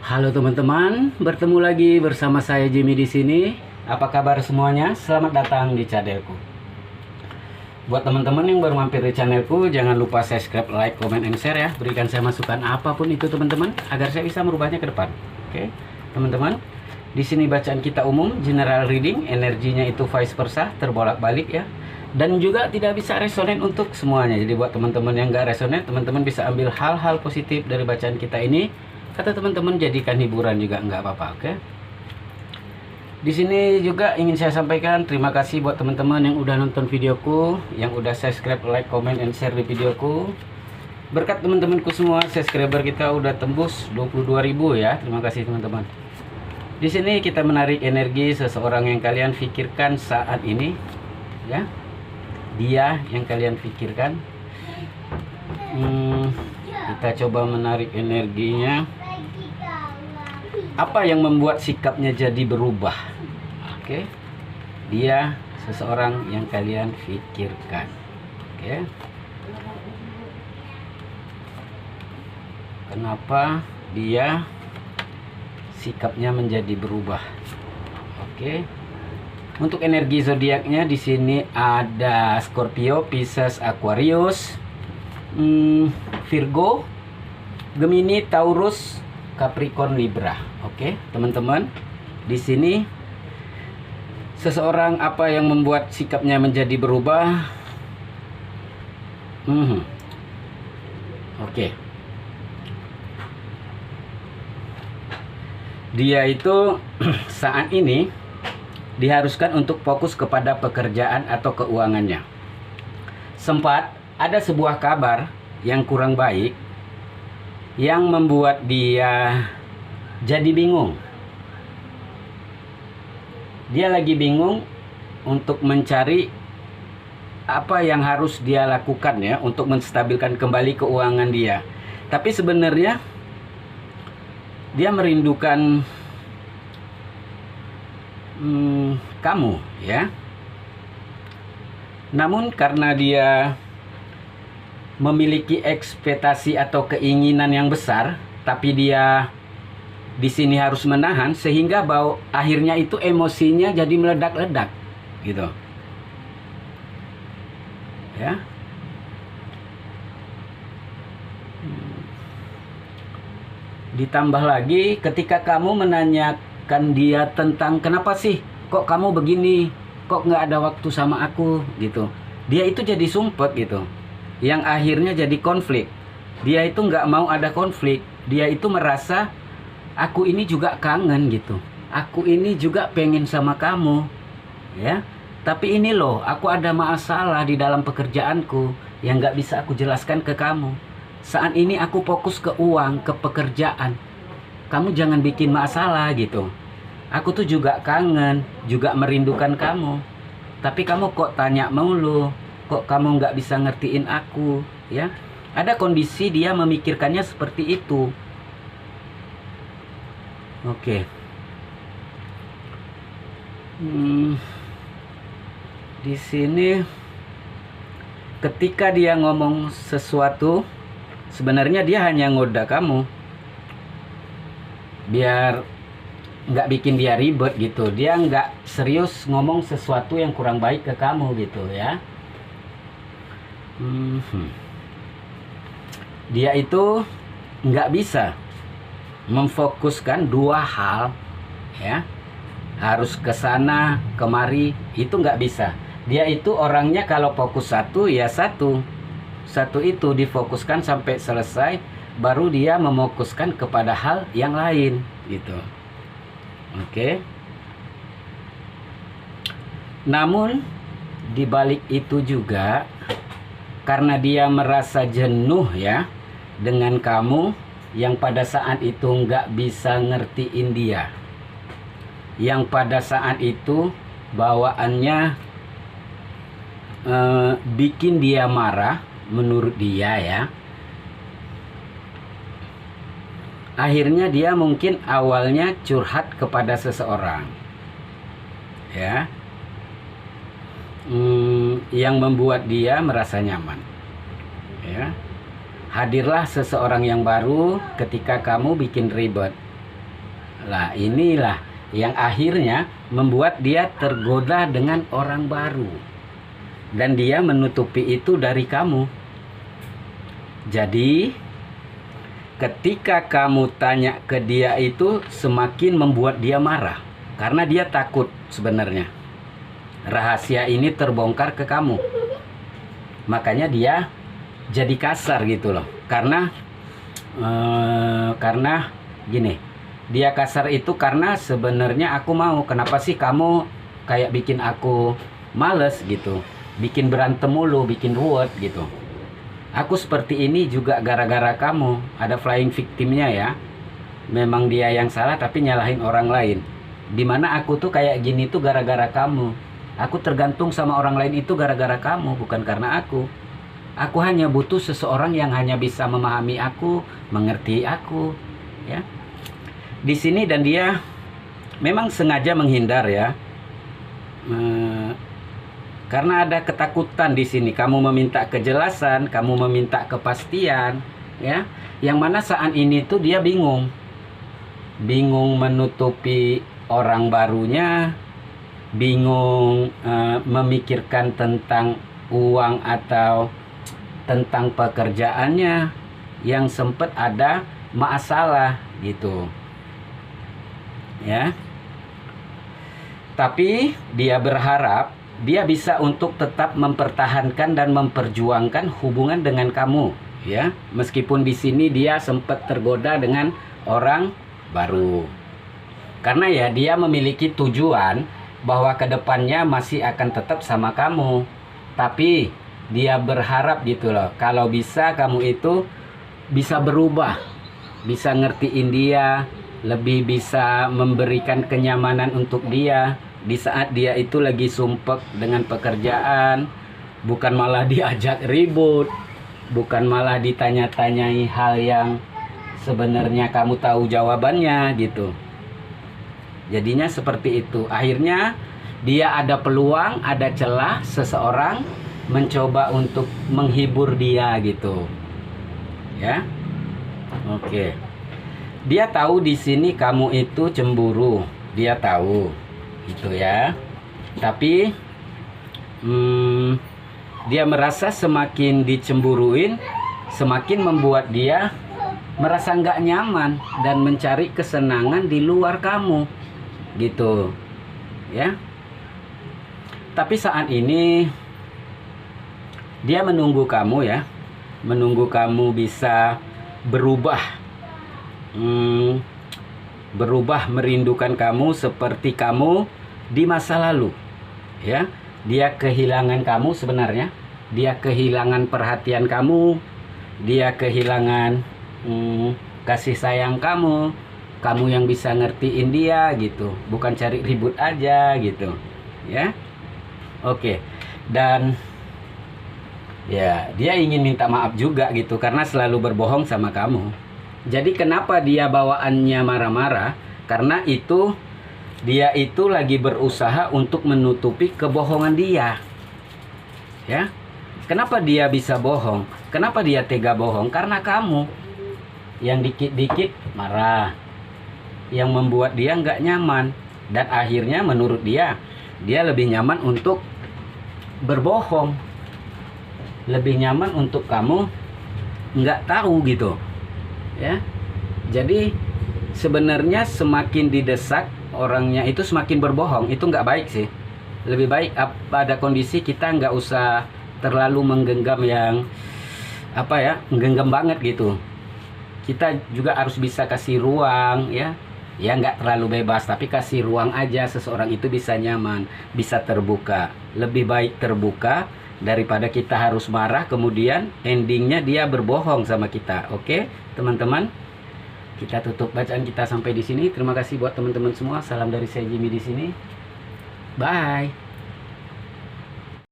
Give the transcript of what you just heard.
Halo teman-teman, bertemu lagi bersama saya Jimmy di sini. Apa kabar semuanya? Selamat datang di channelku. Buat teman-teman yang baru mampir di channelku, jangan lupa subscribe, like, comment, and share ya. Berikan saya masukan apapun itu teman-teman, agar saya bisa merubahnya ke depan. Oke, teman-teman. Di sini bacaan kita umum, general reading, energinya itu vice versa, terbolak-balik ya. Dan juga tidak bisa resonan untuk semuanya. Jadi buat teman-teman yang nggak resonan, teman-teman bisa ambil hal-hal positif dari bacaan kita ini. Kata teman-teman, jadikan hiburan juga nggak apa-apa, oke? Di sini juga ingin saya sampaikan terima kasih buat teman-teman yang udah nonton videoku, yang udah subscribe, like, comment, and share di videoku. Berkat teman-temanku semua, subscriber kita udah tembus 22.000 ya. Terima kasih teman-teman. Di sini kita menarik energi seseorang yang kalian pikirkan saat ini, ya. Dia yang kalian pikirkan. Kita coba menarik energinya. Apa yang membuat sikapnya jadi berubah? Oke. Dia seseorang yang kalian pikirkan. Oke. Kenapa dia sikapnya menjadi berubah? Oke. Untuk energi zodiaknya di sini ada Scorpio, Pisces, Aquarius, Virgo, Gemini, Taurus, Capricorn, Libra. Oke, teman-teman. Di sini seseorang apa yang membuat sikapnya menjadi berubah? Oke. Dia itu saat ini diharuskan untuk fokus kepada pekerjaan atau keuangannya. Sempat ada sebuah kabar yang kurang baik yang membuat dia jadi bingung. Dia lagi bingung untuk mencari apa yang harus dia lakukan ya untuk menstabilkan kembali keuangan dia. Tapi sebenarnya dia merindukan kamu ya. Namun karena dia memiliki ekspektasi atau keinginan yang besar, tapi dia di sini harus menahan sehingga akhirnya itu emosinya jadi meledak-ledak gitu. Ya. Ditambah lagi ketika kamu menanyakan dia tentang kenapa sih kok kamu begini, kok nggak ada waktu sama aku gitu. Dia itu jadi sumpet gitu. Yang akhirnya jadi konflik. Dia itu nggak mau ada konflik. Dia itu merasa aku ini juga kangen gitu. Aku ini juga pengen sama kamu, ya. Tapi ini loh, aku ada masalah di dalam pekerjaanku yang nggak bisa aku jelaskan ke kamu. Saat ini aku fokus ke uang, ke pekerjaan. Kamu jangan bikin masalah gitu. Aku tuh juga kangen, juga merindukan kamu. Tapi kamu kok tanya mulu? Kok kamu nggak bisa ngertiin aku, ya? Ada kondisi dia memikirkannya seperti itu. Oke. Di sini ketika dia ngomong sesuatu, sebenarnya dia hanya ngoda kamu, biar nggak bikin dia ribet gitu. Dia nggak serius ngomong sesuatu yang kurang baik ke kamu gitu ya. Dia itu nggak bisa memfokuskan dua hal ya, harus ke sana kemari, itu nggak bisa. Dia itu orangnya kalau fokus satu ya satu itu difokuskan sampai selesai, baru dia memokuskan kepada hal yang lain gitu. Oke. Namun di balik itu juga karena dia merasa jenuh ya dengan kamu yang pada saat itu nggak bisa ngertiin dia, yang pada saat itu bawaannya bikin dia marah menurut dia ya. Akhirnya dia mungkin awalnya curhat kepada seseorang ya, yang membuat dia merasa nyaman ya. Hadirlah seseorang yang baru ketika kamu bikin ribet. Lah inilah yang akhirnya membuat dia tergoda dengan orang baru. Dan dia menutupi itu dari kamu. Jadi ketika kamu tanya ke dia itu semakin membuat dia marah. Karena dia takut sebenarnya rahasia ini terbongkar ke kamu. Makanya dia jadi kasar gitu loh. Karena gini, dia kasar itu karena sebenarnya aku mau. Kenapa sih kamu kayak bikin aku males gitu, bikin berantem mulu, bikin ruwet gitu. Aku seperti ini juga gara-gara kamu. Ada flying victimnya ya. Memang dia yang salah tapi nyalahin orang lain. Dimana aku tuh kayak gini tuh gara-gara kamu. Aku tergantung sama orang lain itu gara-gara kamu, bukan karena aku. Aku hanya butuh seseorang yang hanya bisa memahami aku, mengerti aku, ya. Di sini dan dia memang sengaja menghindar ya. Karena ada ketakutan di sini. Kamu meminta kejelasan, kamu meminta kepastian, ya. Yang mana saat ini tuh dia bingung. Bingung menutupi orang barunya, bingung memikirkan tentang uang atau tentang pekerjaannya yang sempat ada masalah gitu. Ya. Tapi dia berharap dia bisa untuk tetap mempertahankan dan memperjuangkan hubungan dengan kamu, ya. Meskipun di sini dia sempat tergoda dengan orang baru. Karena ya dia memiliki tujuan bahwa kedepannya masih akan tetap sama kamu. Tapi dia berharap gitu loh, kalau bisa kamu itu bisa berubah, bisa ngertiin dia, lebih bisa memberikan kenyamanan untuk dia di saat dia itu lagi sumpek dengan pekerjaan, bukan malah diajak ribut, bukan malah ditanya-tanyai hal yang sebenarnya kamu tahu jawabannya gitu. Jadinya seperti itu. Akhirnya dia ada peluang, ada celah seseorang mencoba untuk menghibur dia gitu. Ya. Oke. Dia tahu di sini kamu itu cemburu. Dia tahu. Gitu ya. Tapi dia merasa semakin dicemburuin, semakin membuat dia merasa nggak nyaman dan mencari kesenangan di luar kamu. Gitu. Ya. Tapi saat ini dia menunggu kamu ya. Menunggu kamu bisa berubah. Berubah merindukan kamu seperti kamu di masa lalu. Ya. Dia kehilangan kamu sebenarnya. Dia kehilangan perhatian kamu. Dia kehilangan kasih sayang kamu. Kamu yang bisa ngertiin dia gitu. Bukan cari ribut aja gitu. Ya. Oke. Dan ya, dia ingin minta maaf juga gitu karena selalu berbohong sama kamu. Jadi kenapa dia bawaannya marah-marah? Karena itu dia itu lagi berusaha untuk menutupi kebohongan dia. Ya. Kenapa dia bisa bohong? Kenapa dia tega bohong? Karena kamu yang dikit-dikit marah, yang membuat dia nggak nyaman. Dan akhirnya menurut dia lebih nyaman untuk berbohong, lebih nyaman untuk kamu nggak tahu gitu, ya. Jadi sebenarnya semakin didesak orangnya itu semakin berbohong. Itu nggak baik sih. Lebih baik pada kondisi kita nggak usah terlalu menggenggam yang menggenggam banget gitu. Kita juga harus bisa kasih ruang ya. Ya nggak terlalu bebas, tapi kasih ruang aja seseorang itu bisa nyaman, bisa terbuka. Lebih baik terbuka daripada kita harus marah kemudian endingnya dia berbohong sama kita. Oke, teman-teman, kita tutup bacaan kita sampai di sini. Terima kasih buat teman-teman semua. Salam dari saya Jimmy di sini. Bye.